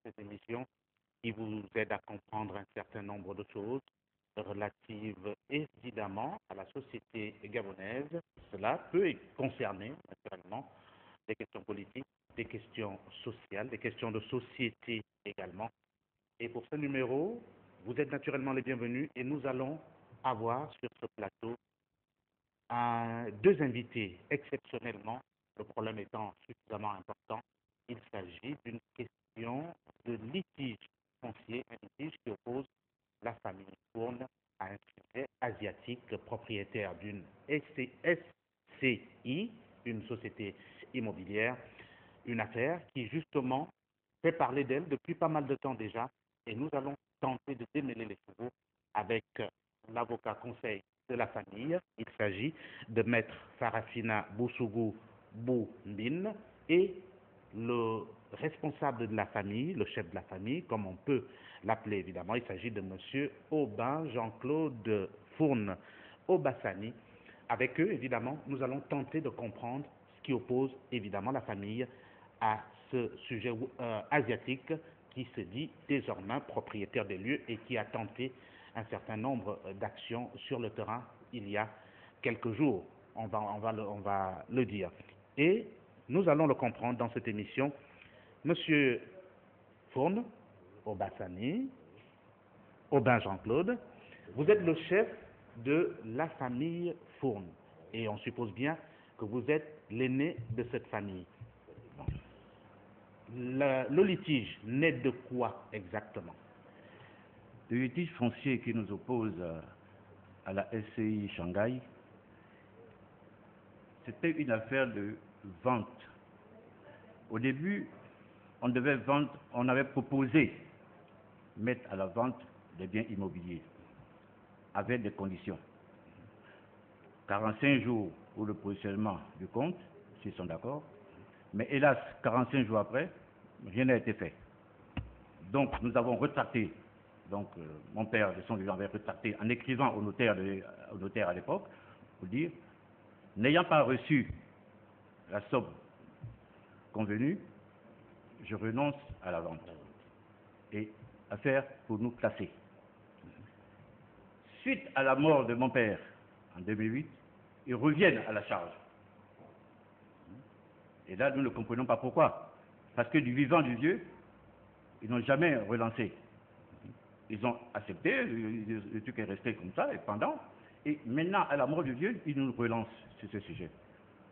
Cette émission qui vous aide à comprendre un certain nombre de choses relatives évidemment à la société gabonaise. Cela peut concerner naturellement des questions politiques, des questions sociales, des questions de société également. Et pour ce numéro, vous êtes naturellement les bienvenus et nous allons avoir sur ce plateau deux invités exceptionnellement, le problème étant suffisamment important. Il s'agit d'une question de litige foncier, un litige qui oppose la famille Fourne à un sujet asiatique propriétaire d'une SCI, une société immobilière, une affaire qui justement fait parler d'elle depuis pas mal de temps déjà et nous allons tenter de démêler les chevaux avec l'avocat conseil de la famille. Il s'agit de maître Farafina Boussougou Boumbine et le responsable de la famille, le chef de la famille, comme on peut l'appeler évidemment. Il s'agit de monsieur Aubin Jean-Claude Fourne Obassani. Avec eux, évidemment, nous allons tenter de comprendre ce qui oppose évidemment la famille à ce sujet asiatique qui se dit désormais propriétaire des lieux et qui a tenté un certain nombre d'actions sur le terrain il y a quelques jours, on va le dire. Et nous allons le comprendre dans cette émission. Monsieur Fourne Obassani, Aubin Jean-Claude, vous êtes le chef de la famille Fourne et on suppose bien que vous êtes l'aîné de cette famille. Le litige naît de quoi exactement? Le litige foncier qui nous oppose à la SCI Shanghai, c'était une affaire de vente. Au début, on devait vendre, on avait proposé mettre à la vente des biens immobiliers avec des conditions. 45 jours pour le positionnement du compte, s'ils sont d'accord. Mais hélas, 45 jours après, rien n'a été fait. Donc, nous avons retracté. Donc, mon père, de son vivant, avait retracté en écrivant au notaire à l'époque pour dire, n'ayant pas reçu la somme convenue, je renonce à la vente. Et affaire pour nous classer. Suite à la mort de mon père en 2008, ils reviennent à la charge. Et là, nous ne comprenons pas pourquoi. Parce que du vivant du vieux, ils n'ont jamais relancé. Ils ont accepté, le truc est resté comme ça, et pendant. Et maintenant, à la mort du vieux, ils nous relancent sur ce sujet.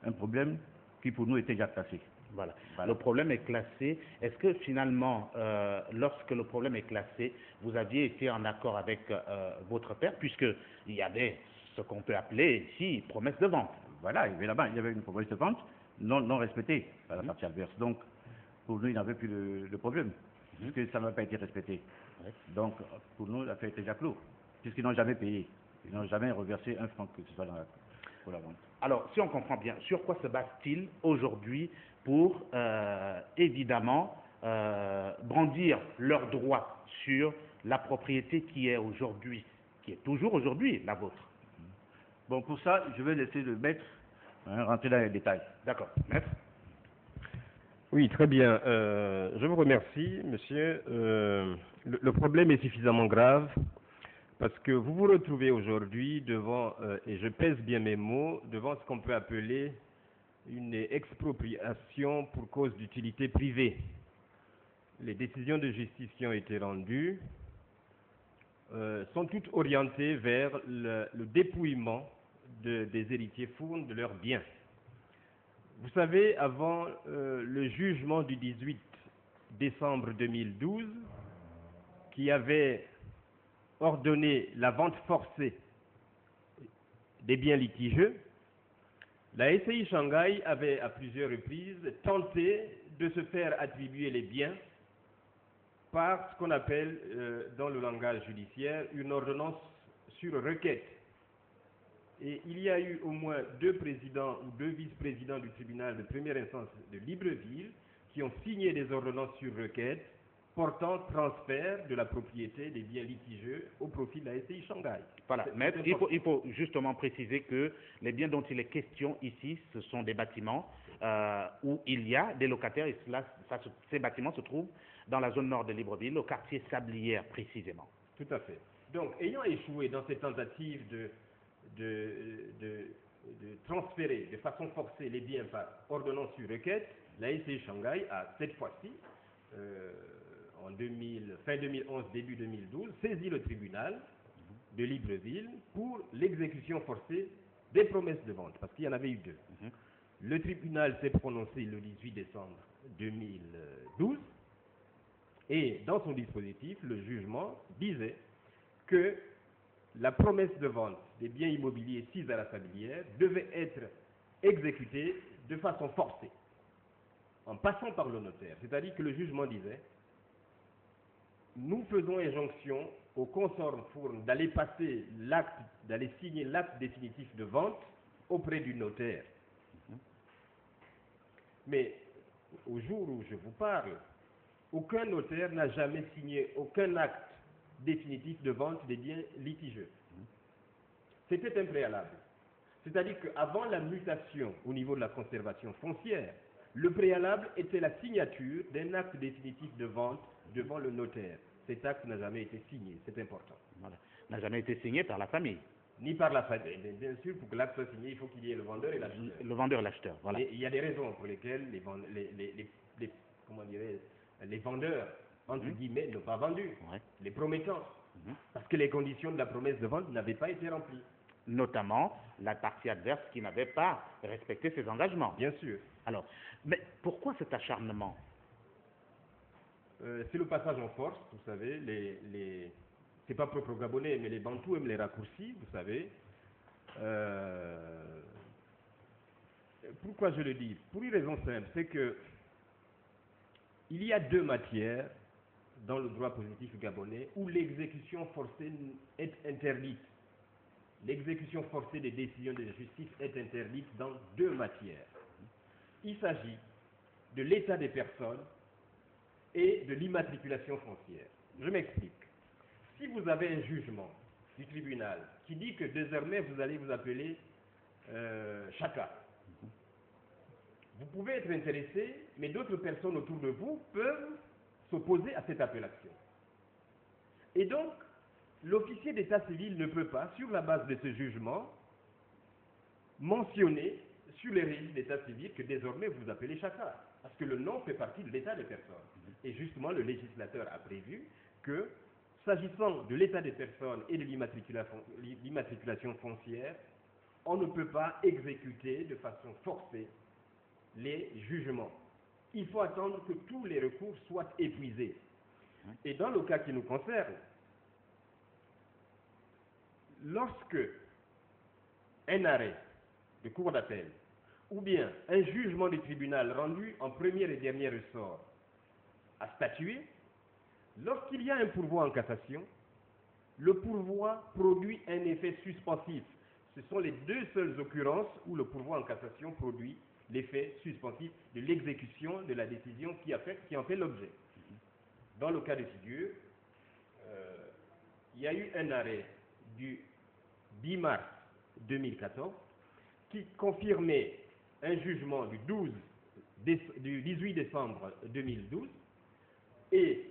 Un problème qui pour nous était déjà classé. Voilà. Le problème est classé. Est-ce que finalement, lorsque le problème est classé, vous aviez été en accord avec votre père, puisqu'il y avait ce qu'on peut appeler ici promesse de vente? Voilà, évidemment, il y avait une promesse de vente non respectée par la partie adverse. Donc, pour nous, il n'avait plus de problème, puisque ça n'a pas été respecté. Donc, pour nous, l'affaire était déjà clos, puisqu'ils n'ont jamais payé. Ils n'ont jamais reversé un franc que ce soit pour la vente. Alors, si on comprend bien, sur quoi se base-t-il aujourd'hui pour, évidemment, brandir leurs droits sur la propriété qui est aujourd'hui, qui est toujours aujourd'hui la vôtre? Bon, pour ça, je vais laisser le maître rentrer dans les détails. D'accord. Maître? Oui, très bien. Je vous remercie, monsieur. Le problème est suffisamment grave parce que vous vous retrouvez aujourd'hui devant, et je pèse bien mes mots, devant ce qu'on peut appeler une expropriation pour cause d'utilité privée. Les décisions de justice qui ont été rendues sont toutes orientées vers le dépouillement des héritiers fournes de leurs biens. Vous savez, avant le jugement du 18 décembre 2012, qui avait ordonné la vente forcée des biens litigieux, la SCI Shanghai avait à plusieurs reprises tenté de se faire attribuer les biens par ce qu'on appelle dans le langage judiciaire une ordonnance sur requête. Et il y a eu au moins 2 présidents ou 2 vice-présidents du tribunal de première instance de Libreville qui ont signé des ordonnances sur requête portant transfert de la propriété des biens litigieux au profit de la SCI Shanghai. Voilà, maître, il faut justement préciser que les biens dont il est question ici, ce sont des bâtiments où il y a des locataires et ces bâtiments se trouvent dans la zone nord de Libreville, au quartier Sablière précisément. Tout à fait. Donc, ayant échoué dans cette tentative de transférer de façon forcée les biens par ordonnance sur requête, la SCI Shanghai a cette fois-ci, fin 2011, début 2012, saisi le tribunal de Libreville pour l'exécution forcée des promesses de vente, parce qu'il y en avait eu 2. Le tribunal s'est prononcé le 18 décembre 2012 et dans son dispositif, le jugement disait que la promesse de vente des biens immobiliers sis à la Sablière devait être exécutée de façon forcée, en passant par le notaire. C'est-à-dire que le jugement disait: nous faisons injonction au consort fourne d'aller passer l'acte, d'aller signer l'acte définitif de vente auprès du notaire. Mais au jour où je vous parle, aucun notaire n'a jamais signé aucun acte définitif de vente des biens litigieux. C'était un préalable. C'est-à-dire qu'avant la mutation au niveau de la conservation foncière, le préalable était la signature d'un acte définitif de vente devant le notaire. Cet acte n'a jamais été signé, c'est important. Voilà. N'a jamais été signé par la famille. Ni par la famille. Bien sûr, pour que l'acte soit signé, il faut qu'il y ait le vendeur et l'acheteur. Le vendeur et l'acheteur, voilà. Et il y a des raisons pour lesquelles les vendeurs, entre guillemets, n'ont pas vendu, les promettants, parce que les conditions de la promesse de vente n'avaient pas été remplies. Notamment la partie adverse qui n'avait pas respecté ses engagements. Bien sûr. Alors, mais pourquoi cet acharnement? C'est le passage en force, vous savez, c'est pas propre aux Gabonais, mais les Bantous aiment les raccourcis, vous savez. Pourquoi je le dis? Pour une raison simple, c'est que il y a 2 matières dans le droit positif gabonais où l'exécution forcée est interdite. L'exécution forcée des décisions de justice est interdite dans 2 matières. Il s'agit de l'état des personnes et de l'immatriculation foncière. Je m'explique. Si vous avez un jugement du tribunal qui dit que désormais vous allez vous appeler Chaka, vous pouvez être intéressé, mais d'autres personnes autour de vous peuvent s'opposer à cette appellation. Et donc, l'officier d'état civil ne peut pas, sur la base de ce jugement, mentionner sur les registres d'état civil que désormais vous appelez Chaka, parce que le nom fait partie de l'état des personnes. Et justement, le législateur a prévu que, s'agissant de l'état des personnes et de l'immatriculation foncière, on ne peut pas exécuter de façon forcée les jugements. Il faut attendre que tous les recours soient épuisés. Et dans le cas qui nous concerne, lorsque un arrêt de cour d'appel ou bien un jugement du tribunal rendu en premier et dernier ressort a statué, lorsqu'il y a un pourvoi en cassation, le pourvoi produit un effet suspensif. Ce sont les 2 seules occurrences où le pourvoi en cassation produit l'effet suspensif de l'exécution de la décision qui en fait l'objet. Dans le cas de figure, il y a eu un arrêt du 10 mars 2014 qui confirmait un jugement du 18 décembre 2012 et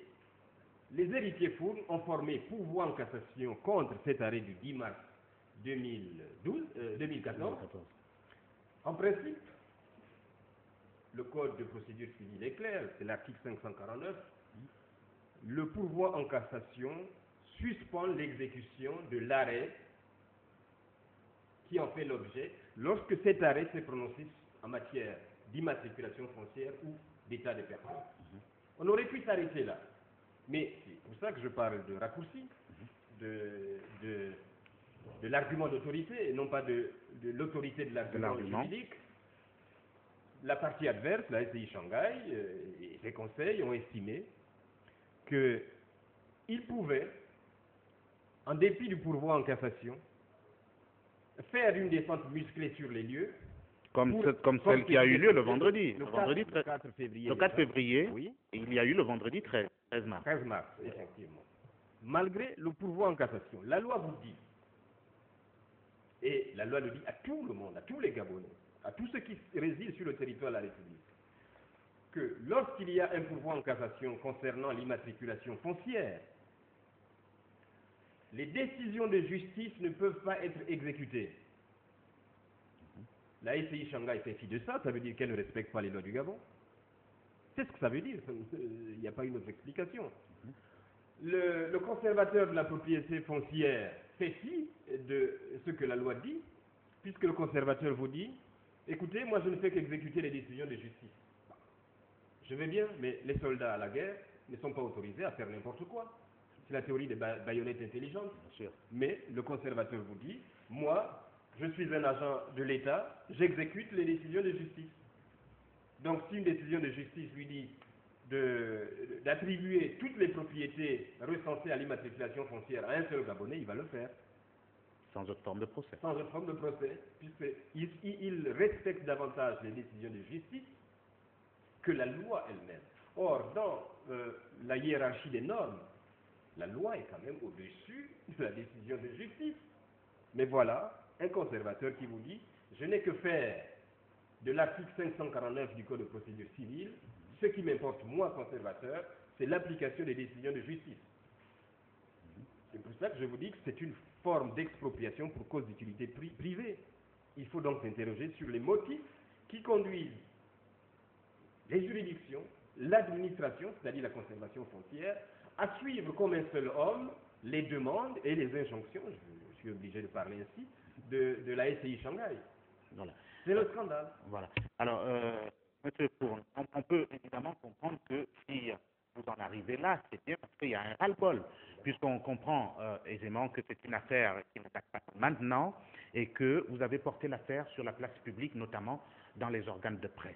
les héritiers fournes ont formé pourvoi en cassation contre cet arrêt du 10 mars 2014. En principe, le code de procédure civile est clair, c'est l'article 549. Le pourvoi en cassation suspend l'exécution de l'arrêt qui en fait l'objet lorsque cet arrêt s'est prononcé en matière d'immatriculation foncière ou d'état des personnes. On aurait pu s'arrêter là. Mais c'est pour ça que je parle de raccourci, de l'argument d'autorité et non pas de l'autorité de l'argument juridique. La partie adverse, la SCI Shanghai et ses conseils ont estimé qu'ils pouvaient, en dépit du pourvoi en cassation, faire une descente musclée sur les lieux. Comme celle qui a eu lieu le vendredi. Le 4 février. Le 4 février, oui. Et il y a eu le vendredi 13 mars. 13 mars, effectivement. Malgré le pourvoi en cassation, la loi vous dit, et la loi le dit à tout le monde, à tous les Gabonais, à tous ceux qui résident sur le territoire de la République, que lorsqu'il y a un pourvoi en cassation concernant l'immatriculation foncière, les décisions de justice ne peuvent pas être exécutées. La SCI Shanghai fait fi de ça, ça veut dire qu'elle ne respecte pas les lois du Gabon. C'est ce que ça veut dire, il n'y a pas une autre explication. Le conservateur de la propriété foncière fait fi de ce que la loi dit, puisque le conservateur vous dit, écoutez, moi je ne fais qu'exécuter les décisions de justice. Je vais bien, mais les soldats à la guerre ne sont pas autorisés à faire n'importe quoi. C'est la théorie des baïonnettes intelligentes. Bien sûr. Mais le conservateur vous dit, moi, je suis un agent de l'État, j'exécute les décisions de justice. Donc si une décision de justice lui dit d'attribuer toutes les propriétés recensées à l'immatriculation foncière à un seul Gabonais, il va le faire. Sans autre forme de procès. Sans autre forme de procès, puisqu'il respecte davantage les décisions de justice que la loi elle-même. Or, dans la hiérarchie des normes, la loi est quand même au-dessus de la décision de justice. Mais voilà, un conservateur qui vous dit, je n'ai que faire de l'article 549 du Code de procédure civile, ce qui m'importe, moi, conservateur, c'est l'application des décisions de justice. C'est pour ça que je vous dis que c'est une forme d'expropriation pour cause d'utilité privée. Il faut donc s'interroger sur les motifs qui conduisent les juridictions, l'administration, c'est-à-dire la conservation foncière, à suivre comme un seul homme les demandes et les injonctions, je suis obligé de parler ainsi, de la SCI Shanghai. Voilà. C'est le scandale. Voilà. Alors, M. Fourne, on peut évidemment comprendre que si vous en arrivez là, c'est bien parce qu'il y a un ras-le-bol, puisqu'on comprend aisément que c'est une affaire qui ne date pas maintenant et que vous avez porté l'affaire sur la place publique, notamment dans les organes de presse.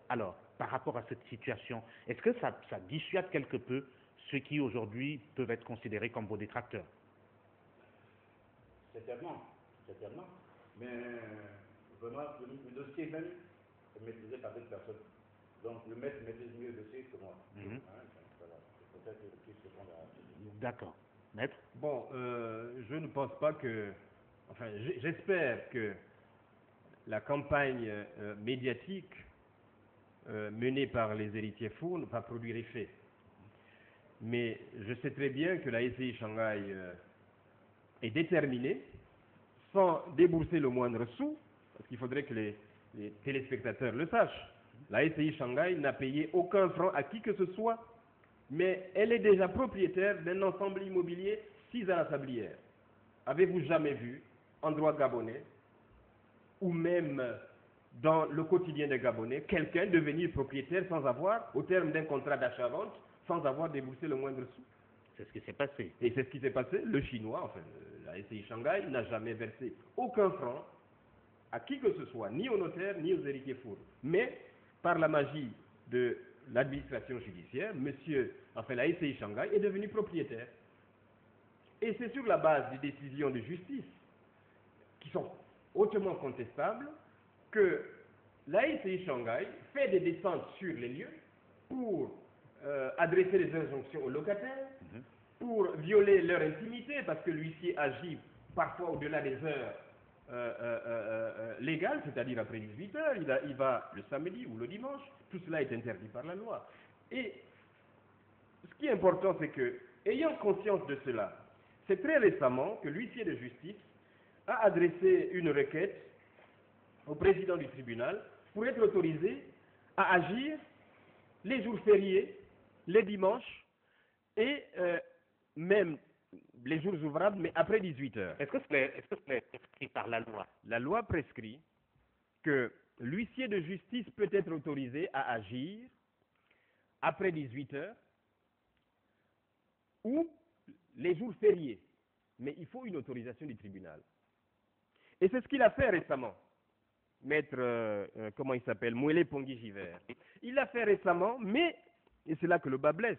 Alors, par rapport à cette situation, est-ce que ça dissuade quelque peu ceux qui aujourd'hui peuvent être considérés comme vos détracteurs? Certainement. Mais vraiment, le dossier même est maîtrisé par d'autres personnes. Donc le maître maîtrise mieux le dossier que moi. Voilà. C'est peut-être qu'il se prend la... D'accord. Maître? Bon, je ne pense pas que... Enfin, j'espère que la campagne médiatique menée par les héritiers Fourne va produire effet. Mais je sais très bien que la SCI Shanghai est déterminée, sans débourser le moindre sou, parce qu'il faudrait que les téléspectateurs le sachent. La SCI Shanghai n'a payé aucun franc à qui que ce soit, mais elle est déjà propriétaire d'un ensemble immobilier 6 à la Sablière. Avez-vous jamais vu, en droit gabonais, ou même dans le quotidien des Gabonais, quelqu'un devenir propriétaire sans avoir, au terme d'un contrat d'achat-vente, sans avoir déboursé le moindre sou? C'est ce qui s'est passé. Et c'est ce qui s'est passé. Le Chinois, enfin la SCI Shanghai, n'a jamais versé aucun franc à qui que ce soit, ni aux notaires, ni aux héritiers Fourne. Mais, par la magie de l'administration judiciaire, la SCI Shanghai est devenu propriétaire. Et c'est sur la base des décisions de justice, qui sont hautement contestables, que la SCI Shanghai fait des descentes sur les lieux pour adresser des injonctions aux locataires, pour violer leur intimité, parce que l'huissier agit parfois au-delà des heures légales, c'est-à-dire après 18 heures, il va le samedi ou le dimanche, tout cela est interdit par la loi. Et ce qui est important, c'est que, ayant conscience de cela, c'est très récemment que l'huissier de justice a adressé une requête au président du tribunal pour être autorisé à agir les jours fériés, les dimanches et même les jours ouvrables, mais après 18 heures. Est-ce que c'est prescrit par la loi? La loi prescrit que l'huissier de justice peut être autorisé à agir après 18 heures ou les jours fériés. Mais il faut une autorisation du tribunal. Et c'est ce qu'il a fait récemment. Maître, comment il s'appelle, Mouélé Pongui-Givert. Il l'a fait récemment, mais, et c'est là que le bas blesse,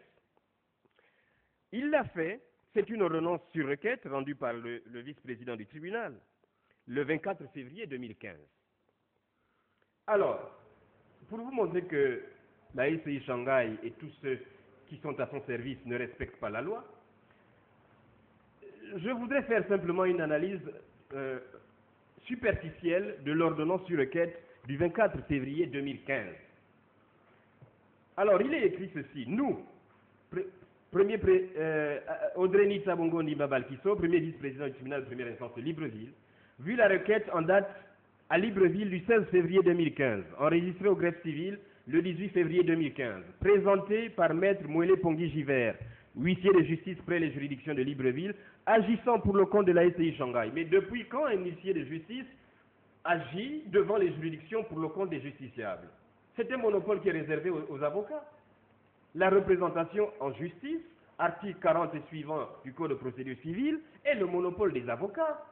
il l'a fait, c'est une ordonnance sur requête rendue par le vice-président du tribunal, le 24 février 2015. Alors, pour vous montrer que la SCI Shanghai et tous ceux qui sont à son service ne respectent pas la loi, je voudrais faire simplement une analyse superficielle de l'ordonnance sur requête du 24 février 2015. Alors, il est écrit ceci. Nous, Audrey Nitsa Bongo Ndimba-Balkiso, premier vice-président du tribunal de première instance de Libreville, vu la requête en date à Libreville du 16 février 2015, enregistrée au greffe civil le 18 février 2015, présentée par Maître Mouélé Pongui-Givert, huissier de justice près les juridictions de Libreville, agissant pour le compte de la SCI Shanghai. Mais depuis quand un huissier de justice agit devant les juridictions pour le compte des justiciables? C'est un monopole qui est réservé aux avocats. La représentation en justice, article 40 et suivant du Code de procédure civile, est le monopole des avocats.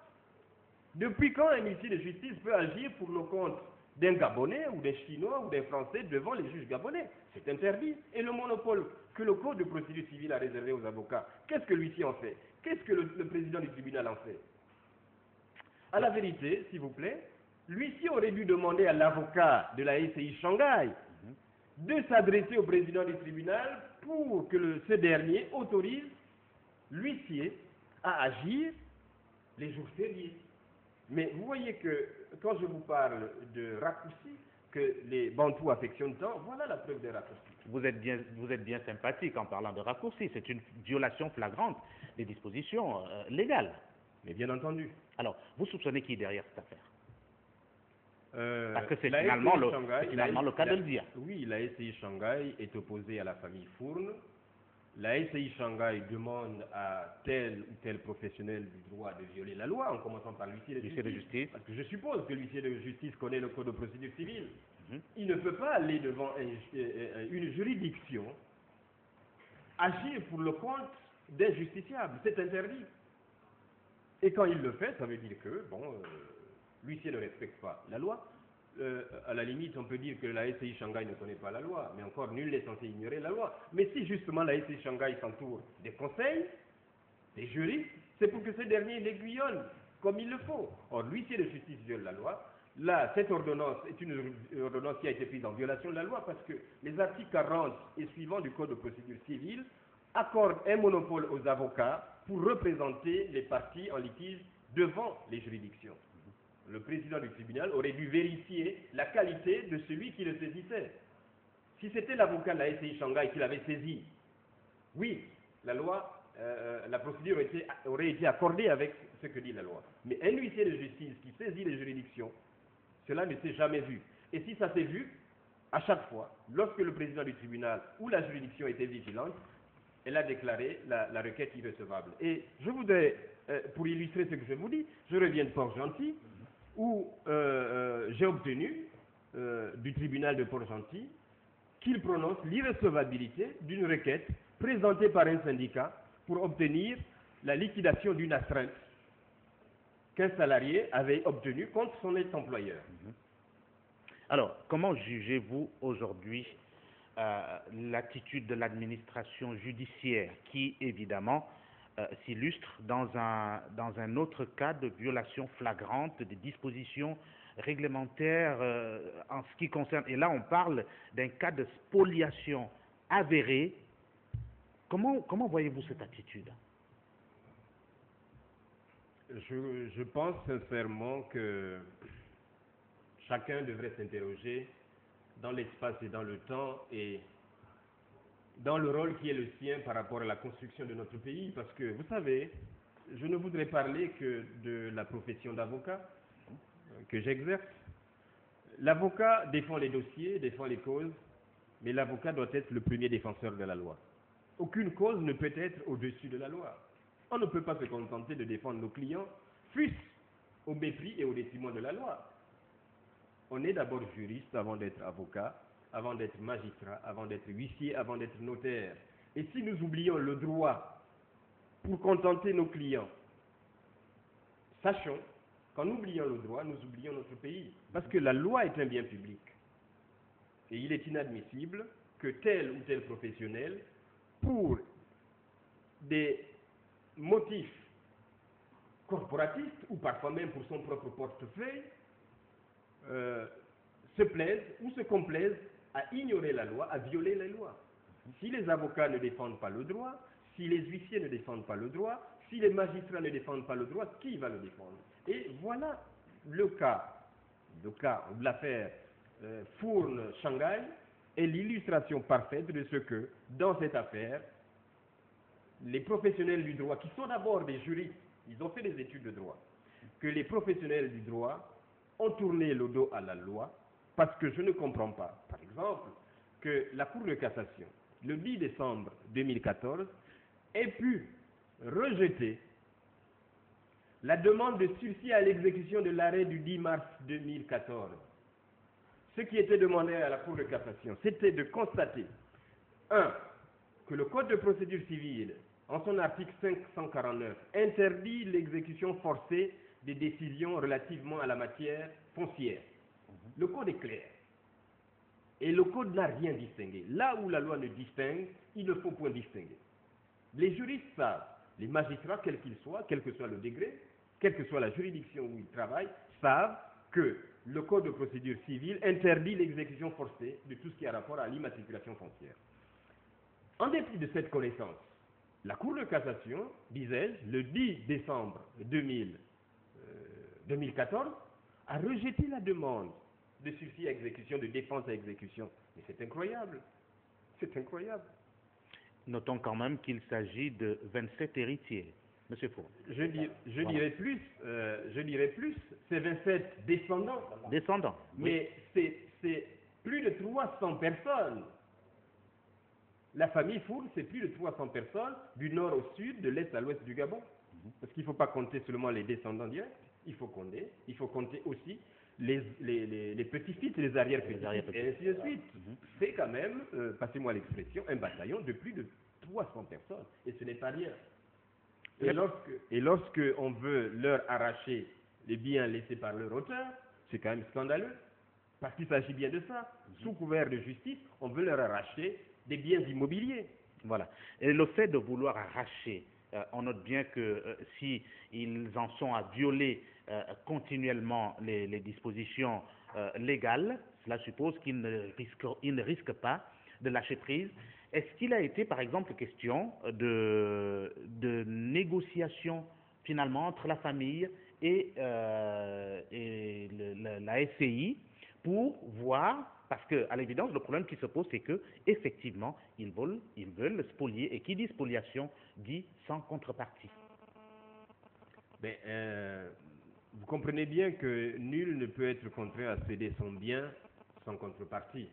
Depuis quand un huissier de justice peut agir pour le compte d'un Gabonais ou d'un Chinois ou d'un Français devant les juges gabonais? C'est interdit. Et le monopole que le Code de procédure civile a réservé aux avocats, qu'est-ce que l'huissier en fait? Qu'est-ce que le président du tribunal en fait? À la vérité, s'il vous plaît, l'huissier aurait dû demander à l'avocat de la SCI Shanghai de s'adresser au président du tribunal pour que ce dernier autorise l'huissier à agir les jours fériés. Mais vous voyez que quand je vous parle de raccourcis, que les Bantous affectionnent tant, voilà la preuve des raccourcis. Vous êtes bien sympathique en parlant de raccourcis. C'est une violation flagrante des dispositions légales. Mais bien entendu. Alors, vous soupçonnez qui est derrière cette affaire? Parce que c'est la finalement, SCI le, Shanghai, c'est finalement le cas de le dire. Oui, la SCI Shanghai est opposée à la famille Fourne. La SCI Shanghai demande à tel ou tel professionnel du droit de violer la loi, en commençant par l'huissier de justice. Parce que je suppose que l'huissier de justice connaît le code de procédure civile. Il ne peut pas aller devant une juridiction, agir pour le compte d'un justiciable. C'est interdit. Et quand il le fait, ça veut dire que, l'huissier ne respecte pas la loi. À la limite, on peut dire que la SCI Shanghai ne connaît pas la loi, mais encore nul n'est censé ignorer la loi. Mais si justement la SCI Shanghai s'entoure des conseils, des juristes, c'est pour que ces derniers l'aiguillonnent comme il le faut. Or, l'huissier de justice viole la loi. Là, cette ordonnance est une ordonnance qui a été prise en violation de la loi parce que les articles 40 et suivants du Code de procédure civile accordent un monopole aux avocats pour représenter les parties en litige devant les juridictions. Le président du tribunal aurait dû vérifier la qualité de celui qui le saisissait. Si c'était l'avocat de la SCI Shanghai qui l'avait saisi, oui, la loi, la procédure aurait été accordée avec ce que dit la loi. Mais un huissier de justice qui saisit les juridictions, cela ne s'est jamais vu. Et si ça s'est vu, à chaque fois, lorsque le président du tribunal ou la juridiction était vigilante, elle a déclaré la requête irrecevable. Et je voudrais, pour illustrer ce que je vous dis, je reviens de Port-Gentil, où j'ai obtenu du tribunal de Port-Gentil qu'il prononce l'irrecevabilité d'une requête présentée par un syndicat pour obtenir la liquidation d'une astreinte qu'un salarié avait obtenue contre son ex-employeur. Alors, comment jugez-vous aujourd'hui l'attitude de l'administration judiciaire qui, évidemment, s'illustre dans un autre cas de violation flagrante des dispositions réglementaires en ce qui concerne, et là on parle d'un cas de spoliation avérée. Comment voyez-vous cette attitude? Je pense sincèrement que chacun devrait s'interroger dans l'espace et dans le temps et dans le rôle qui est le sien par rapport à la construction de notre pays, parce que, vous savez, je ne voudrais parler que de la profession d'avocat que j'exerce. L'avocat défend les dossiers, défend les causes, mais l'avocat doit être le premier défenseur de la loi. Aucune cause ne peut être au-dessus de la loi. On ne peut pas se contenter de défendre nos clients, fût-ce au mépris et au détriment de la loi. On est d'abord juriste avant d'être avocat, avant d'être magistrat, avant d'être huissier, avant d'être notaire. Et si nous oublions le droit pour contenter nos clients, sachons qu'en oubliant le droit, nous oublions notre pays. Parce que la loi est un bien public. Et il est inadmissible que tel ou tel professionnel, pour des motifs corporatistes ou parfois même pour son propre portefeuille, se plaise ou se complaise à ignorer la loi, à violer la loi. Si les avocats ne défendent pas le droit, si les huissiers ne défendent pas le droit, si les magistrats ne défendent pas le droit, qui va le défendre? Et voilà le cas de l'affaire Fournes-Shanghai est l'illustration parfaite de ce que, dans cette affaire, les professionnels du droit, qui sont d'abord des juristes, ils ont fait des études de droit, que les professionnels du droit ont tourné le dos à la loi, parce que je ne comprends pas, par exemple, que la Cour de cassation, le 10 décembre 2014, ait pu rejeter la demande de sursis à l'exécution de l'arrêt du 10 mars 2014. Ce qui était demandé à la Cour de cassation, c'était de constater, 1, que le Code de procédure civile, en son article 549, interdit l'exécution forcée des décisions relativement à la matière foncière. Le Code est clair. Et le Code n'a rien distingué. Là où la loi ne distingue, il ne faut point distinguer. Les juristes savent, les magistrats, quels qu'ils soient, quel que soit le degré, quelle que soit la juridiction où ils travaillent, savent que le Code de procédure civile interdit l'exécution forcée de tout ce qui a rapport à l'immatriculation foncière. En dépit de cette connaissance, la Cour de cassation, disais-je, le 10 décembre 2014, a rejeté la demande de sursis à exécution, de défense à exécution. Mais c'est incroyable. C'est incroyable. Notons quand même qu'il s'agit de 27 héritiers. Monsieur Fournes. Je dirais plus, c'est 27 descendants. Descendants. Mais oui. c'est plus de 300 personnes. La famille Fournes, c'est plus de 300 personnes du nord au sud, de l'est à l'ouest du Gabon. Parce qu'il ne faut pas compter seulement les descendants directs, il faut compter aussi les petits-fils, les arrière-petits-fils, et ainsi de suite. C'est quand même, passez-moi l'expression, un bataillon de plus de 300 personnes. Et ce n'est pas rien. Et lorsque on veut leur arracher les biens laissés par leur auteur, c'est quand même scandaleux. Parce qu'il s'agit bien de ça. Sous couvert de justice, on veut leur arracher des biens immobiliers. Voilà. Et le fait de vouloir arracher, on note bien que si ils en sont à violer continuellement les dispositions légales, cela suppose qu'ils ne risquent pas de lâcher prise. Est-ce qu'il a été, par exemple, question de négociation finalement entre la famille et la SCI pour voir, parce qu'à l'évidence, le problème qui se pose, c'est que effectivement, ils veulent spolier, et qui dit spoliation dit sans contrepartie. Mais, vous comprenez bien que nul ne peut être contraint à céder son bien sans contrepartie.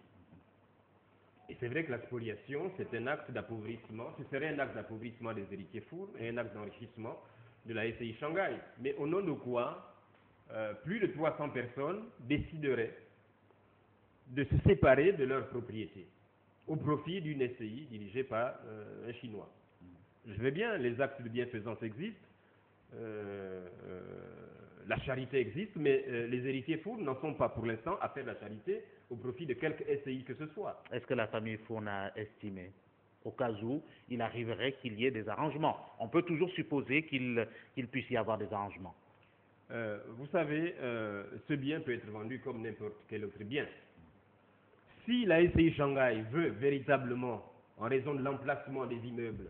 Et c'est vrai que la spoliation, c'est un acte d'appauvrissement, ce serait un acte d'appauvrissement des héritiers Fournes et un acte d'enrichissement de la SCI Shanghai. Mais au nom de quoi plus de 300 personnes décideraient de se séparer de leur propriété au profit d'une SCI dirigée par un Chinois. Je veux bien, les actes de bienfaisance existent, la charité existe, mais les héritiers Fournes n'en sont pas pour l'instant à faire la charité au profit de quelque SCI que ce soit. Est-ce que la famille Fournes a estimé, au cas où il arriverait qu'il y ait des arrangements? On peut toujours supposer qu'il puisse y avoir des arrangements. Vous savez, ce bien peut être vendu comme n'importe quel autre bien. Si la SCI Shanghai veut véritablement, en raison de l'emplacement des immeubles,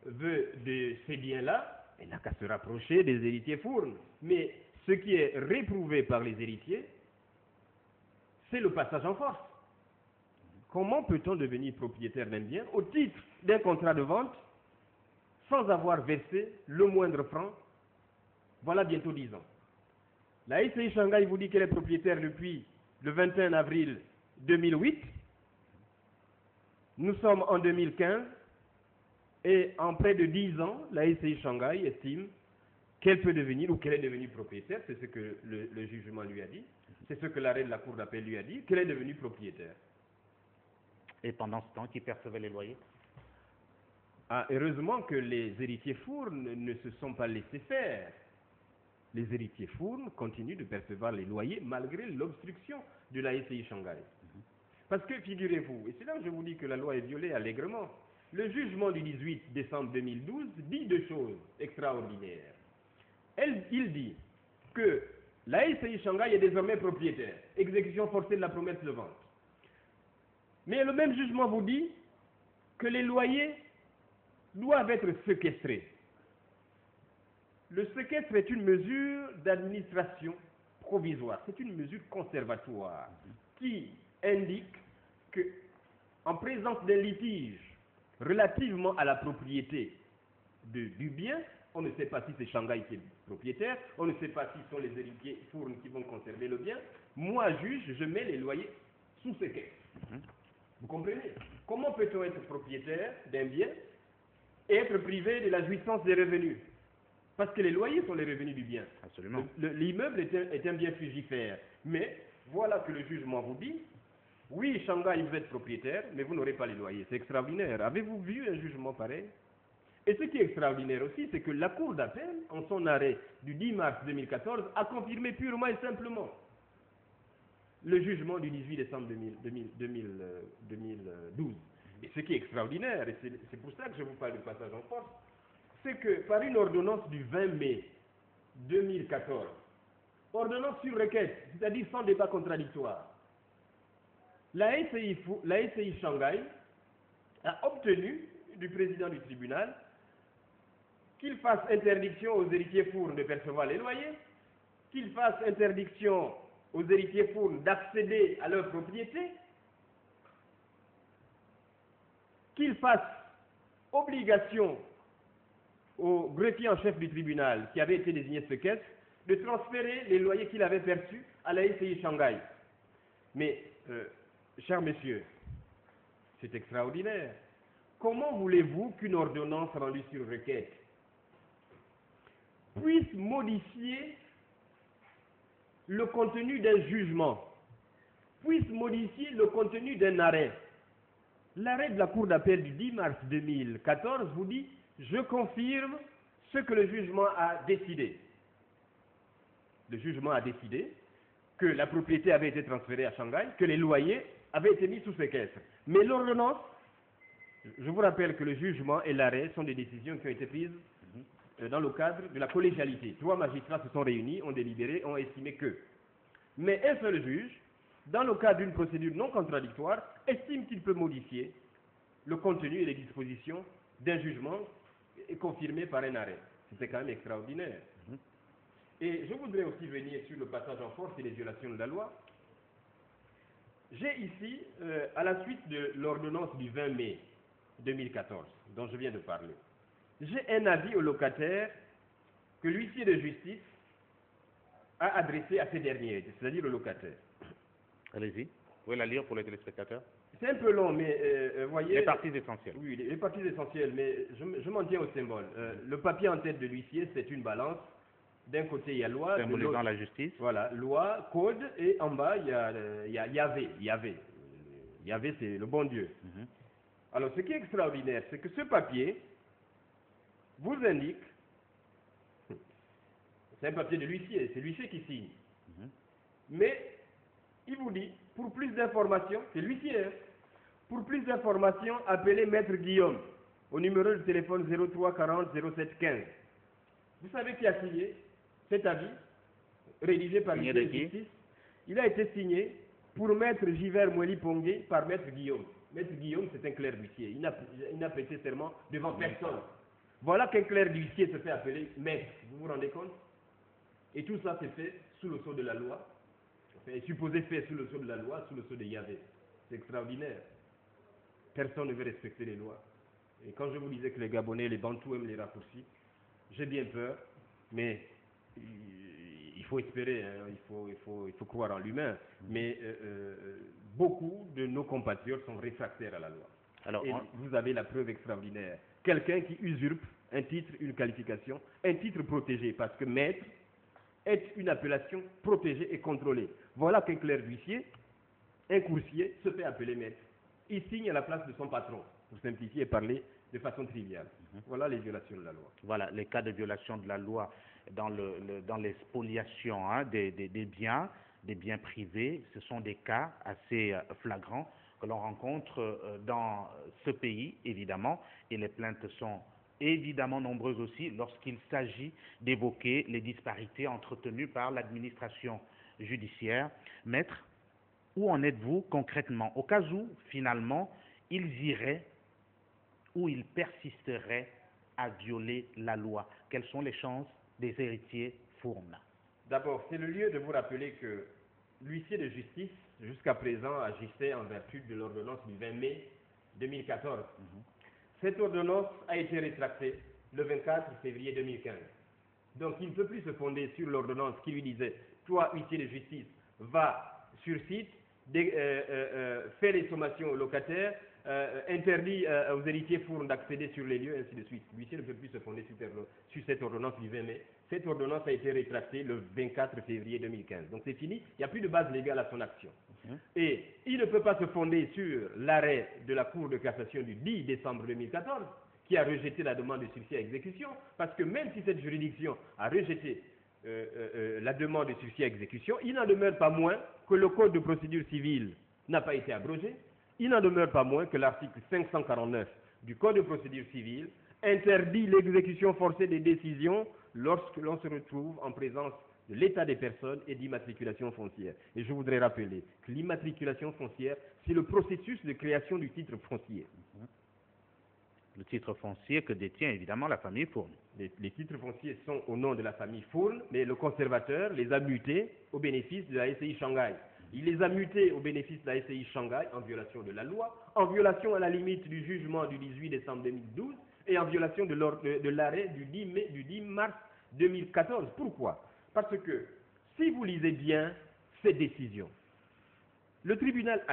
veut de ces biens-là, elle n'a qu'à se rapprocher des héritiers Fournes. Mais ce qui est réprouvé par les héritiers, c'est le passage en force. Comment peut-on devenir propriétaire d'un bien au titre d'un contrat de vente sans avoir versé le moindre franc? Voilà bientôt 10 ans. La SCI Shanghai vous dit qu'elle est propriétaire depuis le 21 avril 2008. Nous sommes en 2015. Et en près de 10 ans, la SCI Shanghai estime qu'elle peut devenir ou qu'elle est devenue propriétaire, c'est ce que le jugement lui a dit, c'est ce que l'arrêt de la cour d'appel lui a dit, qu'elle est devenue propriétaire. Et pendant ce temps, qui percevait les loyers? Ah, heureusement que les héritiers Fournes ne se sont pas laissés faire. Les héritiers Fournes continuent de percevoir les loyers malgré l'obstruction de la SCI Shanghai. Parce que, figurez-vous, et c'est là que je vous dis que la loi est violée allègrement, le jugement du 18 décembre 2012 dit deux choses extraordinaires. Il dit que la SCI Shanghai est désormais propriétaire, exécution forcée de la promesse de vente. Mais le même jugement vous dit que les loyers doivent être séquestrés. Le séquestre est une mesure d'administration provisoire, c'est une mesure conservatoire qui indique que, en présence d'un litige relativement à la propriété du bien, on ne sait pas si c'est Shanghai qui est propriétaire, on ne sait pas si ce sont les héritiers Fournes qui vont conserver le bien. Moi, juge, je mets les loyers sous séquestre. Vous comprenez? Comment peut-on être propriétaire d'un bien et être privé de la jouissance des revenus? Parce que les loyers sont les revenus du bien. Absolument. L'immeuble est un bien frigifère. Mais voilà que le jugement vous dit, oui, Shanghai, vous êtes propriétaire, mais vous n'aurez pas les loyers. C'est extraordinaire. Avez-vous vu un jugement pareil? Et ce qui est extraordinaire aussi, c'est que la Cour d'appel, en son arrêt du 10 mars 2014, a confirmé purement et simplement le jugement du 18 décembre 2012. Et ce qui est extraordinaire, et c'est pour ça que je vous parle du passage en force, c'est que par une ordonnance du 20 mai 2014, ordonnance sur requête, c'est-à-dire sans débat contradictoire, la SCI Shanghai a obtenu du président du tribunal qu'il fasse interdiction aux héritiers Fournes de percevoir les loyers, qu'il fasse interdiction aux héritiers Fournes d'accéder à leur propriété, qu'il fasse obligation au greffier en chef du tribunal, qui avait été désigné séquestre, de transférer les loyers qu'il avait perçus à la SCI Shanghai. Mais, chers messieurs, c'est extraordinaire. Comment voulez-vous qu'une ordonnance rendue sur requête puisse modifier le contenu d'un jugement, puisse modifier le contenu d'un arrêt? L'arrêt de la Cour d'appel du 10 mars 2014 vous dit « Je confirme ce que le jugement a décidé ». Le jugement a décidé que la propriété avait été transférée à Shanghai, que les loyers avaient été mis sous séquestre. Mais l'ordonnance, je vous rappelle que le jugement et l'arrêt sont des décisions qui ont été prises dans le cadre de la collégialité. 3 magistrats se sont réunis, ont délibéré, ont estimé que. Mais un seul juge, dans le cadre d'une procédure non contradictoire, estime qu'il peut modifier le contenu et les dispositions d'un jugement confirmé par un arrêt. C'était quand même extraordinaire. Et je voudrais aussi venir sur le passage en force et les violations de la loi. J'ai ici, à la suite de l'ordonnance du 20 mai 2014, dont je viens de parler, j'ai un avis au locataire que l'huissier de justice a adressé à ces derniers, c'est-à-dire au locataire. Allez-y. Vous pouvez la lire pour les téléspectateurs? C'est un peu long, mais voyez... Les parties essentielles. Oui, les parties essentielles, mais je m'en tiens au symbole. Le papier en tête de l'huissier, c'est une balance. D'un côté, il y a loi. Symbolisant la justice. Voilà, loi, code, et en bas, il y a Yahvé. Yahvé, c'est le bon Dieu. Alors, ce qui est extraordinaire, c'est que ce papier vous indique, c'est un papier de l'huissier, c'est l'huissier qui signe. Mais, il vous dit, pour plus d'informations, c'est l'huissier, hein, pour plus d'informations, appelez Maître Guillaume au numéro de téléphone 03 40 07 15. Vous savez qui a signé cet avis, rédigé par l'huissier de justice? Il a été signé pour Maître Givert Moueli Pongué par Maître Guillaume. Maître Guillaume, c'est un clerc d'huissier. Il n'a prêté serment devant personne. Voilà qu'un clerc d'huissier se fait appeler maître. Vous vous rendez compte? Et tout ça, c'est fait sous le sceau de la loi. C'est supposé fait sous le sceau de la loi, sous le sceau de Yahvé. C'est extraordinaire. Personne ne veut respecter les lois. Et quand je vous disais que les Gabonais, les Bantous aiment les raccourcis, j'ai bien peur, mais il faut espérer, hein, il faut croire en l'humain. Mais beaucoup de nos compatriotes sont réfractaires à la loi. Alors, et vous avez la preuve extraordinaire. quelqu'un qui usurpe un titre, une qualification, un titre protégé, parce que maître est une appellation protégée et contrôlée. Voilà qu'un clerc d'huissier, un coursier, se fait appeler maître. Il signe à la place de son patron, pour simplifier et parler de façon triviale. Voilà les violations de la loi. Voilà, les cas de violation de la loi dans les spoliations des biens privés, ce sont des cas assez flagrants que l'on rencontre dans ce pays, évidemment, et les plaintes sont évidemment nombreuses aussi lorsqu'il s'agit d'évoquer les disparités entretenues par l'administration judiciaire. Maître, où en êtes-vous concrètement? Au cas où, finalement, ils iraient ou ils persisteraient à violer la loi, quelles sont les chances des héritiers Fourne? D'abord, c'est le lieu de vous rappeler que l'huissier de justice, jusqu'à présent, agissait en vertu de l'ordonnance du 20 mai 2014. Cette ordonnance a été rétractée le 24 février 2015. Donc, il ne peut plus se fonder sur l'ordonnance qui lui disait « Toi, huissier de justice, va sur site, fais les sommations aux locataires, interdit aux héritiers Fourne d'accéder sur les lieux, ainsi de suite. » L'huissier ne peut plus se fonder sur cette ordonnance du 20 mai. Cette ordonnance a été rétractée le 24 février 2015. Donc c'est fini, il n'y a plus de base légale à son action. Et il ne peut pas se fonder sur l'arrêt de la Cour de cassation du 10 décembre 2014, qui a rejeté la demande de sursis à exécution, parce que même si cette juridiction a rejeté la demande de sursis à exécution, il n'en demeure pas moins que le Code de procédure civile n'a pas été abrogé, il n'en demeure pas moins que l'article 549 du Code de procédure civile interdit l'exécution forcée des décisions lorsque l'on se retrouve en présence de l'état des personnes et d'immatriculation foncière. Et je voudrais rappeler que l'immatriculation foncière, c'est le processus de création du titre foncier. Le titre foncier que détient évidemment la famille Fourne. Les titres fonciers sont au nom de la famille Fourne, mais le conservateur les a mutés au bénéfice de la SCI Shanghai. Il les a mutés au bénéfice de la SCI Shanghai en violation de la loi, en violation à la limite du jugement du 18 décembre 2012 et en violation de l'arrêt du 10 mars 2014. Pourquoi? Parce que si vous lisez bien ces décisions, le tribunal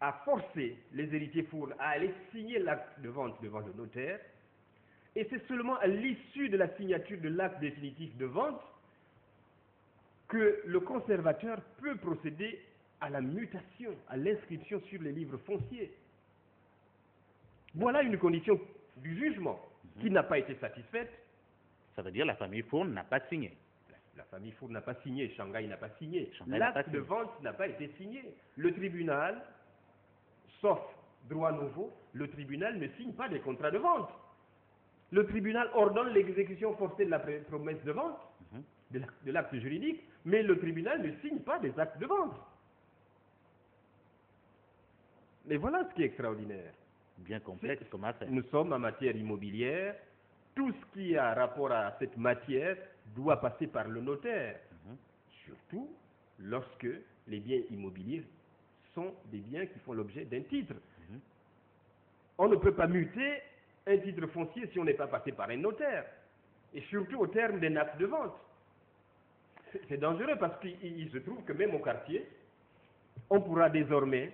a forcé les héritiers Fourne à aller signer l'acte de vente devant le notaire, et c'est seulement à l'issue de la signature de l'acte définitif de vente que le conservateur peut procéder à la mutation, à l'inscription sur les livres fonciers. Voilà une condition du jugement qui n'a pas été satisfaite. Ça veut dire que la famille Fourne n'a pas signé. La famille Fourne n'a pas signé, Shanghai n'a pas signé. L'acte de vente n'a pas été signé. Le tribunal, sauf droit nouveau, le tribunal ne signe pas des contrats de vente. Le tribunal ordonne l'exécution forcée de la promesse de vente, de l'acte juridique, mais le tribunal ne signe pas des actes de vente. Mais voilà ce qui est extraordinaire. Bien complexe comme affaire. Nous sommes en matière immobilière. Tout ce qui a rapport à cette matière doit passer par le notaire. Surtout lorsque les biens immobiliers sont des biens qui font l'objet d'un titre. On ne peut pas muter un titre foncier si on n'est pas passé par un notaire. Et surtout au terme d'un acte de vente. C'est dangereux parce qu'il se trouve que même au quartier, on pourra désormais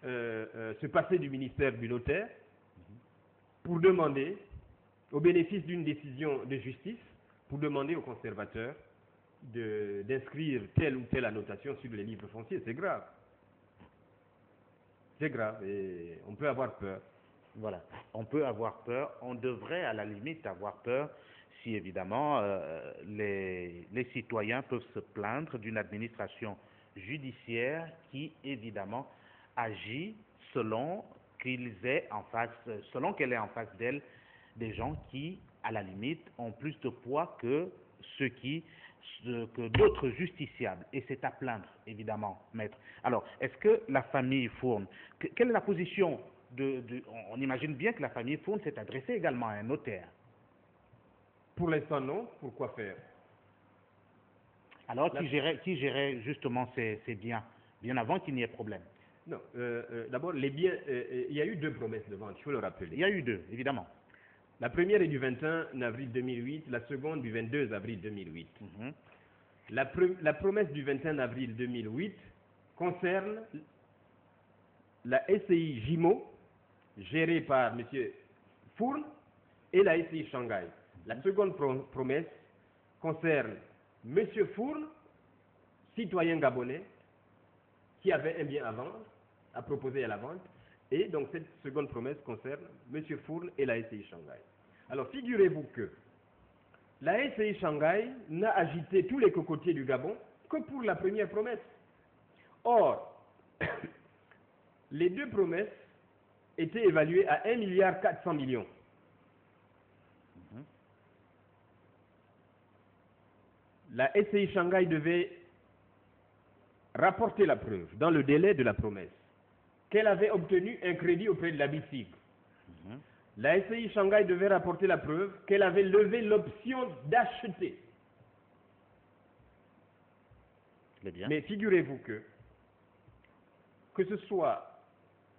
se passer du ministère du notaire pour demander, au bénéfice d'une décision de justice, pour demander au conservateur d'inscrire telle ou telle annotation sur les livres fonciers. C'est grave. C'est grave et on peut avoir peur. Voilà, on peut avoir peur, on devrait à la limite avoir peur si évidemment les citoyens peuvent se plaindre d'une administration judiciaire qui évidemment agit selon qu'elle ait en face d'elle des gens qui à la limite ont plus de poids que d'autres justiciables, et c'est à plaindre, évidemment, maître. Alors, est-ce que la famille Fourne, quelle est la position on imagine bien que la famille Fourne s'est adressée également à un notaire. Pour l'instant, non. Pourquoi faire? Alors, qui gérait justement ces biens, bien avant qu'il n'y ait problème? Non. D'abord, les biens, il y a eu 2 promesses de vente, il faut le rappeler. Il y a eu 2, évidemment. La première est du 21 avril 2008, la seconde du 22 avril 2008. La promesse du 21 avril 2008 concerne la SCI Gimo, gérée par M. Fourne et la SCI Shanghai. La seconde promesse concerne M. Fourne, citoyen gabonais, qui avait un bien à vendre, à proposer à la vente. Et donc cette seconde promesse concerne M. Fourne et la SCI Shanghai. Alors figurez-vous que la SCI Shanghai n'a agité tous les cocotiers du Gabon que pour la première promesse. Or, les deux promesses étaient évaluées à 1,4 milliard. La SCI Shanghai devait rapporter la preuve dans le délai de la promesse qu'elle avait obtenu un crédit auprès de la BICIG. La SCI Shanghai devait rapporter la preuve qu'elle avait levé l'option d'acheter. Mais figurez-vous que ce soit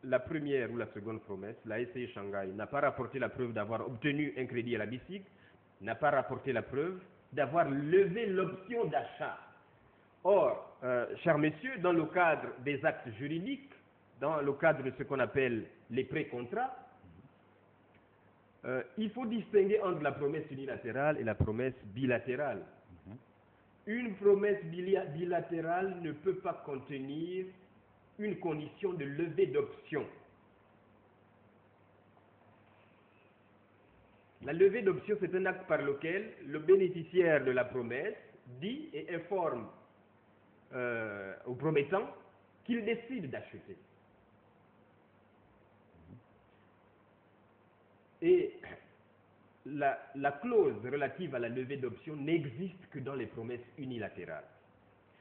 la première ou la seconde promesse, la SCI Shanghai n'a pas rapporté la preuve d'avoir obtenu un crédit à la BICIG, n'a pas rapporté la preuve d'avoir levé l'option d'achat. Or, chers messieurs, dans le cadre des actes juridiques, dans le cadre de ce qu'on appelle les pré-contrats, il faut distinguer entre la promesse unilatérale et la promesse bilatérale. Une promesse bilatérale ne peut pas contenir une condition de levée d'option. La levée d'option, c'est un acte par lequel le bénéficiaire de la promesse dit et informe au promettant qu'il décide d'acheter. Et la clause relative à la levée d'option n'existe que dans les promesses unilatérales.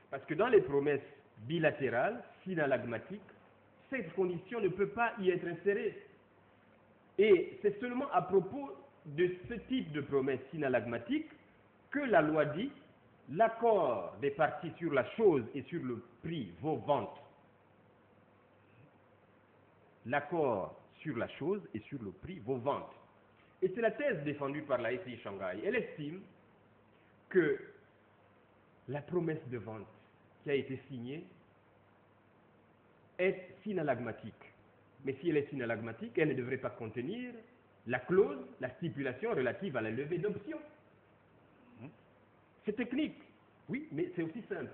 Parce que dans les promesses bilatérales, synalagmatiques, cette condition ne peut pas y être insérée. Et c'est seulement à propos de ce type de promesse synalagmatique que la loi dit l'accord des parties sur la chose et sur le prix vaut vente. L'accord sur la chose et sur le prix vaut vente. Et c'est la thèse défendue par la SCI Shanghai. Elle estime que la promesse de vente qui a été signée est synalagmatique. Mais si elle est synalagmatique, elle ne devrait pas contenir la clause, la stipulation relative à la levée d'option. C'est technique, oui, mais c'est aussi simple.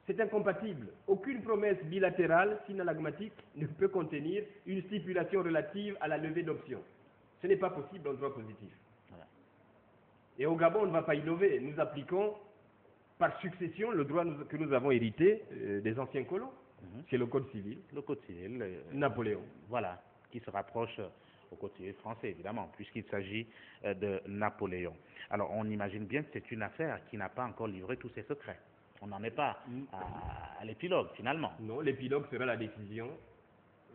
C'est incompatible. Aucune promesse bilatérale synalagmatique ne peut contenir une stipulation relative à la levée d'option. Ce n'est pas possible en droit positif. Voilà. Et au Gabon, on ne va pas innover. Nous appliquons par succession le droit que nous avons hérité des anciens colons. C'est le Code civil. Le Code civil. Napoléon. Voilà, qui se rapproche au Code civil français, évidemment, puisqu'il s'agit de Napoléon. Alors, on imagine bien que c'est une affaire qui n'a pas encore livré tous ses secrets. On n'en est pas à l'épilogue, finalement. Non, l'épilogue sera la décision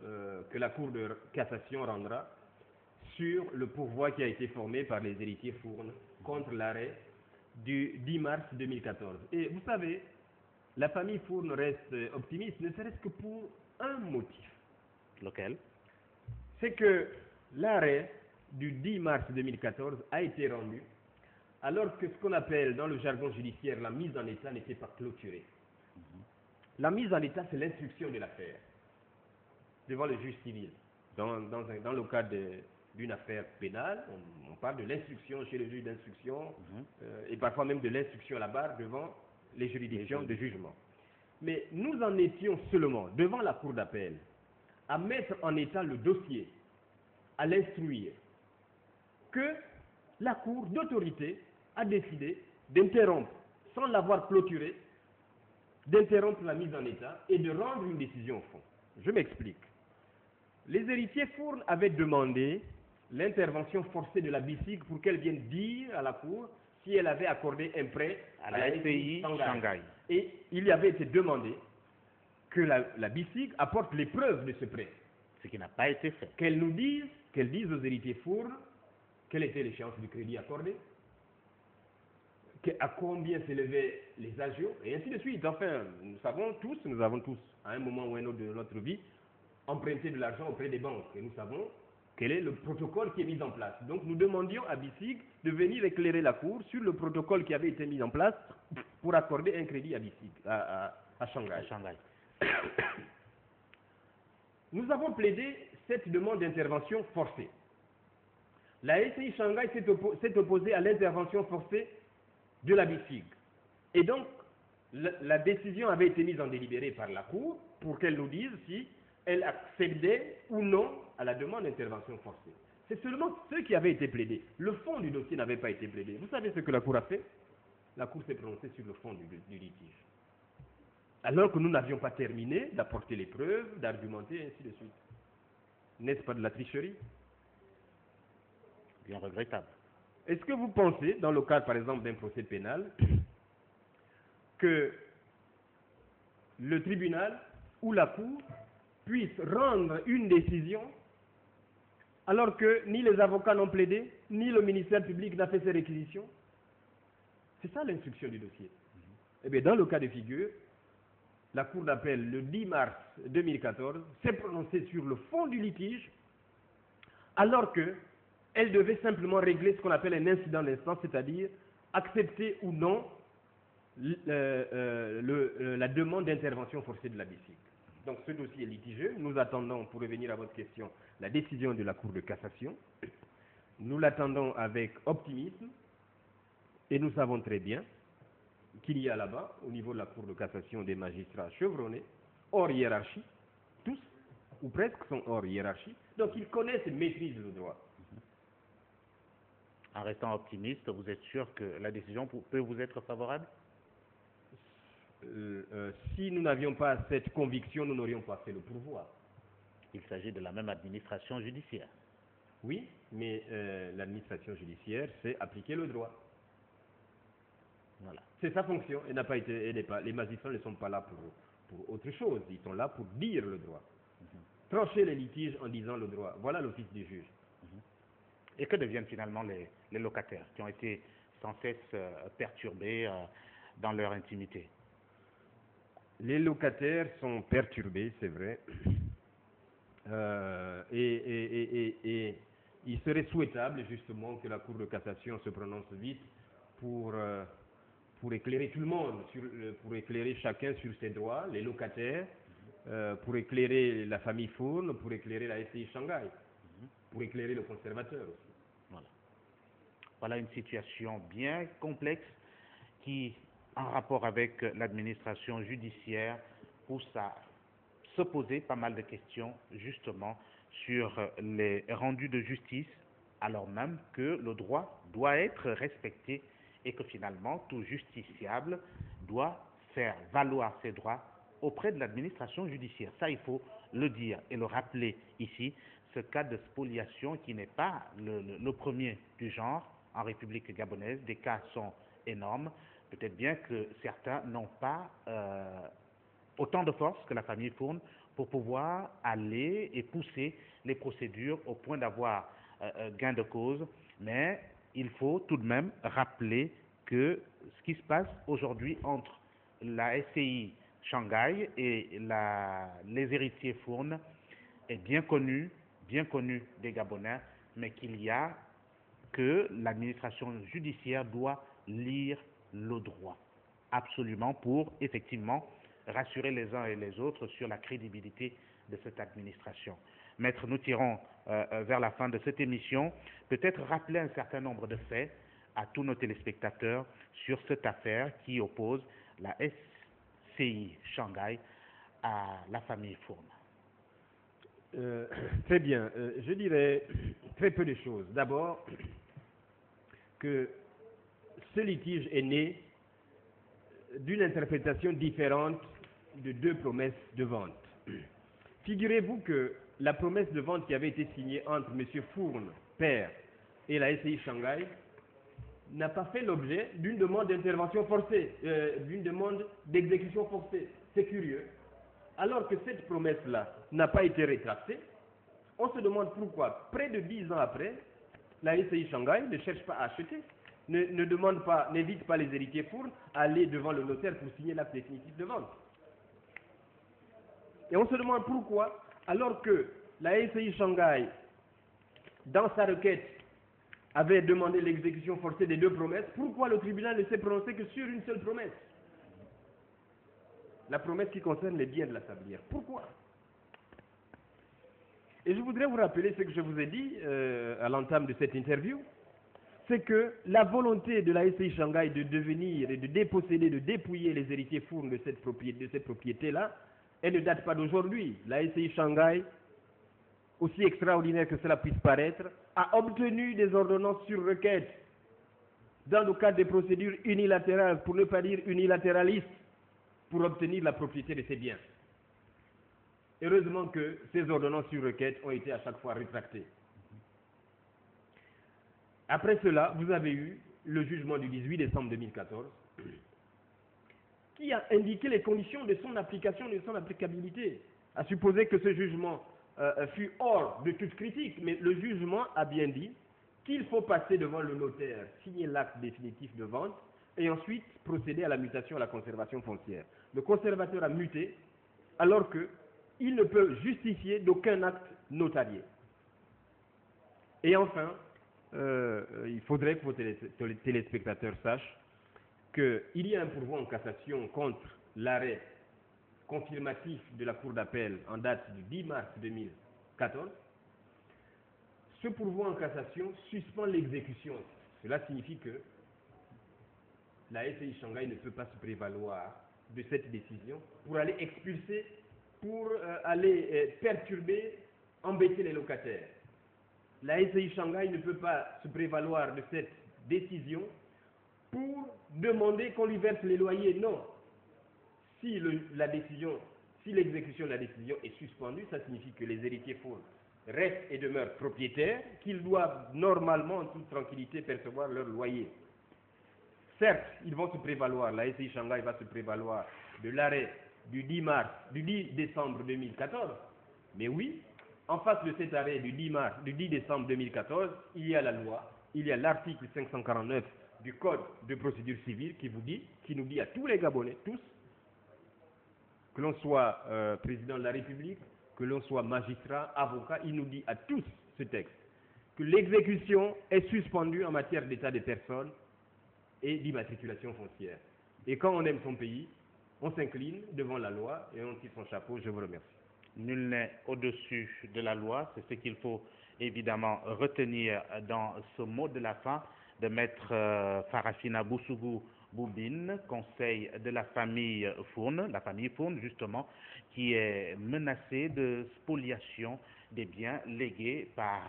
que la Cour de cassation rendra sur le pourvoi qui a été formé par les héritiers Fourne contre l'arrêt du 10 mars 2014. Et vous savez, la famille Fourne reste optimiste, ne serait-ce que pour un motif. Lequel? C'est que l'arrêt du 10 mars 2014 a été rendu alors que ce qu'on appelle dans le jargon judiciaire la mise en état n'était pas clôturée. La mise en état, c'est l'instruction de l'affaire devant le juge civil. Dans le cadre d'une affaire pénale, on parle de l'instruction chez le juge d'instruction et parfois même de l'instruction à la barre devant les juridictions de jugement. Mais nous en étions seulement devant la cour d'appel à mettre en état le dossier, à l'instruire, que la cour d'autorité a décidé d'interrompre, sans l'avoir clôturé, d'interrompre la mise en état et de rendre une décision au fond. Je m'explique. Les héritiers Fourne avaient demandé l'intervention forcée de la BICIG pour qu'elle vienne dire à la cour si elle avait accordé un prêt à la SCI Shanghai. Et il y avait été demandé que la BICIG apporte les preuves de ce prêt. Ce qui n'a pas été fait. Qu'elle dise aux héritiers Fourne quelle était l'échéance du crédit accordé, à combien s'élevaient les agios, et ainsi de suite. Enfin, nous avons tous, à un moment ou un autre de notre vie, emprunté de l'argent auprès des banques. Et nous savons quel est le protocole qui est mis en place. Donc nous demandions à BICIG de venir éclairer la Cour sur le protocole qui avait été mis en place pour accorder un crédit à BICIG, à Shanghai. Nous avons plaidé cette demande d'intervention forcée. La SCI Shanghai s'est opposée à l'intervention forcée de la BICIG. Et donc, la décision avait été mise en délibéré par la Cour pour qu'elle nous dise si elle accédait ou non à la demande d'intervention forcée. C'est seulement ce qui avait été plaidé. Le fond du dossier n'avait pas été plaidé. Vous savez ce que la Cour a fait? La Cour s'est prononcée sur le fond du litige. Alors que nous n'avions pas terminé d'apporter les preuves, d'argumenter, et ainsi de suite. N'est-ce pas de la tricherie? Bien regrettable. Est-ce que vous pensez, dans le cadre par exemple d'un procès pénal, que le tribunal ou la Cour puisse rendre une décision alors que ni les avocats n'ont plaidé, ni le ministère public n'a fait ses réquisitions? C'est ça l'instruction du dossier. Eh bien, dans le cas de figure, la Cour d'appel, le 10 mars 2014, s'est prononcée sur le fond du litige, alors qu'elle devait simplement régler ce qu'on appelle un incident d'instance, c'est-à-dire accepter ou non la demande d'intervention forcée de la BICIG. Donc ce dossier est litigieux. Nous attendons, pour revenir à votre question, la décision de la Cour de cassation. Nous l'attendons avec optimisme et nous savons très bien qu'il y a là-bas, au niveau de la Cour de cassation, des magistrats chevronnés, hors hiérarchie, tous, ou presque, sont hors hiérarchie, donc ils connaissent et maîtrisent le droit. En restant optimiste, vous êtes sûr que la décision peut vous être favorable? Si nous n'avions pas cette conviction, nous n'aurions pas fait le pourvoi. Il s'agit de la même administration judiciaire. Oui, mais l'administration judiciaire, c'est appliquer le droit. Voilà. C'est sa fonction. Les magistrats ne sont pas là pour autre chose. Ils sont là pour dire le droit. Trancher les litiges en disant le droit. Voilà l'office du juge. Et que deviennent finalement les locataires qui ont été sans cesse perturbés dans leur intimité? Les locataires sont perturbés, c'est vrai. Et il serait souhaitable justement que la Cour de cassation se prononce vite pour éclairer tout le monde, pour éclairer chacun sur ses droits, les locataires, pour éclairer la famille Fourne, pour éclairer la SCI Shanghai, pour éclairer le conservateur aussi. Voilà. Voilà une situation bien complexe qui, en rapport avec l'administration judiciaire, pousse à se poser pas mal de questions justement sur les rendus de justice, alors même que le droit doit être respecté et que finalement tout justiciable doit faire valoir ses droits auprès de l'administration judiciaire. Ça, il faut le dire et le rappeler ici. Ce cas de spoliation qui n'est pas le premier du genre en République gabonaise. Des cas sont énormes. Peut-être bien que certains n'ont pas autant de force que la famille Fourne pour pouvoir aller et pousser les procédures au point d'avoir gain de cause. Mais il faut tout de même rappeler que ce qui se passe aujourd'hui entre la SCI Shanghai et les héritiers Fourne est bien connu des Gabonais, mais que l'administration judiciaire doit lire le droit, absolument, pour effectivement rassurer les uns et les autres sur la crédibilité de cette administration. Maître, nous tirons vers la fin de cette émission, peut-être rappeler un certain nombre de faits à tous nos téléspectateurs sur cette affaire qui oppose la SCI Shanghai à la famille Fourne. Très bien. Je dirais très peu de choses. D'abord, que ce litige est né d'une interprétation différente de deux promesses de vente. Figurez-vous que la promesse de vente qui avait été signée entre M. Fourne, père, et la SCI Shanghai n'a pas fait l'objet d'une demande d'intervention forcée, d'une demande d'exécution forcée. C'est curieux. Alors que cette promesse-là n'a pas été rétractée, on se demande pourquoi, près de 10 ans après, la SCI Shanghai ne cherche pas à acheter, n'invite pas les héritiers Fourne à aller devant le notaire pour signer l'acte définitif de vente. Et on se demande pourquoi, alors que la SCI Shanghai, dans sa requête, avait demandé l'exécution forcée des deux promesses, pourquoi le tribunal ne s'est prononcé que sur une seule promesse? La promesse qui concerne les biens de la sablière. Pourquoi? Et je voudrais vous rappeler ce que je vous ai dit à l'entame de cette interview, c'est que la volonté de la SCI Shanghai de devenir et de déposséder, de dépouiller les héritiers fournes de cette propriété-là, elle ne date pas d'aujourd'hui. La SCI Shanghai, aussi extraordinaire que cela puisse paraître, a obtenu des ordonnances sur requête dans le cadre des procédures unilatérales, pour ne pas dire unilatéralistes, pour obtenir la propriété de ces biens. Heureusement que ces ordonnances sur requête ont été à chaque fois rétractées. Après cela, vous avez eu le jugement du 18 décembre 2014 qui a indiqué les conditions de son application et de son applicabilité. À supposer que ce jugement fut hors de toute critique, mais le jugement a bien dit qu'il faut passer devant le notaire, signer l'acte définitif de vente et ensuite procéder à la mutation à la conservation foncière. Le conservateur a muté alors qu'il ne peut justifier d'aucun acte notarié. Et enfin, il faudrait que vos téléspectateurs sachent qu'il y a un pourvoi en cassation contre l'arrêt confirmatif de la Cour d'appel en date du 10 mars 2014. Ce pourvoi en cassation suspend l'exécution. Cela signifie que la SCI Shanghai ne peut pas se prévaloir de cette décision pour aller expulser, pour aller perturber, embêter les locataires. La SCI Shanghai ne peut pas se prévaloir de cette décision pour demander qu'on lui verse les loyers. Non. Si l'exécution de la décision est suspendue, ça signifie que les héritiers fournes restent et demeurent propriétaires, qu'ils doivent normalement en toute tranquillité percevoir leur loyer. Certes, ils vont se prévaloir, la SCI Shanghai va se prévaloir de l'arrêt du 10 décembre 2014, mais oui, en face de cet arrêt du 10 décembre 2014, il y a la loi, il y a l'article 549 du Code de procédure civile qui nous dit à tous les Gabonais, tous, que l'on soit président de la République, que l'on soit magistrat, avocat, il nous dit à tous ce texte que l'exécution est suspendue en matière d'état des personnes et d'immatriculation foncière. Et quand on aime son pays, on s'incline devant la loi et on tire son chapeau. Je vous remercie. Nul n'est au-dessus de la loi, c'est ce qu'il faut évidemment retenir dans ce mot de la fin de maître Farafina Boussougou Boubine, conseil de la famille Fourne justement, qui est menacée de spoliation des biens légués par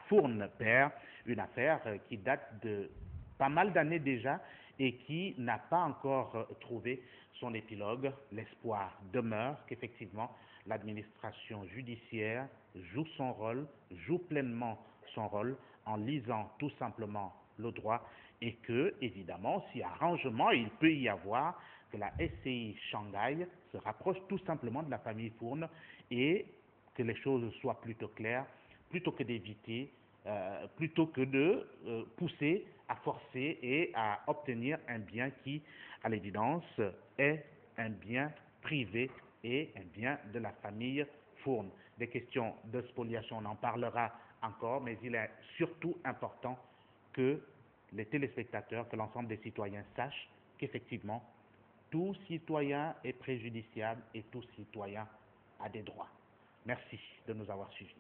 Fourne Père, une affaire qui date de pas mal d'années déjà et qui n'a pas encore trouvé son épilogue. L'espoir demeure qu'effectivement l'administration judiciaire joue son rôle, joue pleinement son rôle en lisant tout simplement le droit et que, évidemment, si arrangement il peut y avoir, que la SCI Shanghai se rapproche tout simplement de la famille Fourne et que les choses soient plutôt claires, plutôt que d'éviter, plutôt que de pousser à forcer et à obtenir un bien qui, à l'évidence, est un bien privé et un bien de la famille Fourne. Des questions de spoliation, on en parlera encore, mais il est surtout important que les téléspectateurs, que l'ensemble des citoyens sachent qu'effectivement, tout citoyen est préjudiciable et tout citoyen a des droits. Merci de nous avoir suivis.